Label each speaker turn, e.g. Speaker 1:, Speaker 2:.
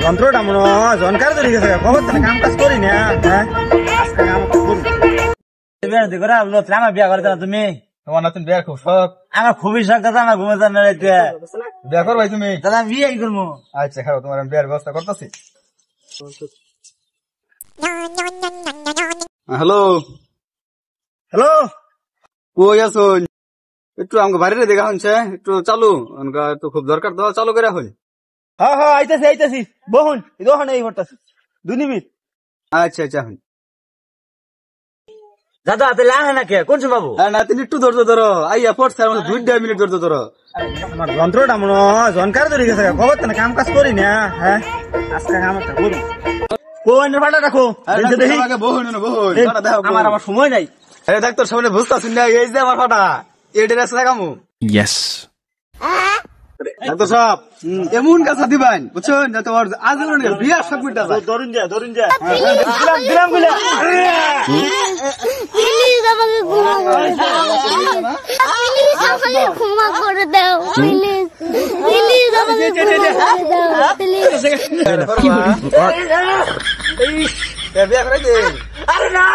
Speaker 1: যন্ত্রটা মনে হয় জনকার তৈরি গেছে খবর তো কাম কাজ করি না হ্যাঁ আজকে কাম করে আমার বিয়া করে তুমি
Speaker 2: তোমার নতুন বিয়ার খুব শখ।
Speaker 1: আমার খুবই শখ দাদা আমার ঘুমে যান
Speaker 2: বিয়া করো ভাই তুমি?
Speaker 1: দাদা আমি বিয়ে করবো।
Speaker 2: আচ্ছা খাও, তোমার আমি বিয়ার ব্যবস্থা করতেছি। হ্যালো
Speaker 1: হ্যালো,
Speaker 2: কই আছো? একটু আমাকে বাড়িতে দেখা হচ্ছে, একটু চালু একটু খুব দরকার তো, চালু করে হই।
Speaker 1: হ্যাঁ হ্যাঁ আইতেছি আইতেছি, বহুন দোকানে এই করতেছি 2 মিনিট।
Speaker 2: আচ্ছা আচ্ছা
Speaker 1: দাদা তাহলে আহে না কে কোন বাবু?
Speaker 2: না তুমি একটু ধৈর্য ধরো, আইয়া পড়ছে আমার 2 মিনিট ধৈর্য ধরো।
Speaker 1: আমার যন্ত্রটা মনে হয় জনকার তৈরি গেছে খবর তো কাম কাজ করি না হ্যাঁ আজকে কাম একটা করবো। কোন ফাটা রাখো দেখি আমার আমার সময় নাই।
Speaker 2: ডাক্তার সামনে বুঝতেছি না, এই যে আমার ফাটা এই ড্রেস লাগামু।
Speaker 3: Yes.
Speaker 2: ডাক্তার সাহেব এমন কাছে দিবেন বুঝছেন যাতে ওর আজীবনের বিয়ার সব মিটা যায়।
Speaker 1: ধরুন যা দিলাম বলে
Speaker 4: প্লিজ আমাকে ক্ষমা করে দাও, প্লিজ প্লিজ আমাকে
Speaker 2: বিয়া করে দে।
Speaker 1: আরে না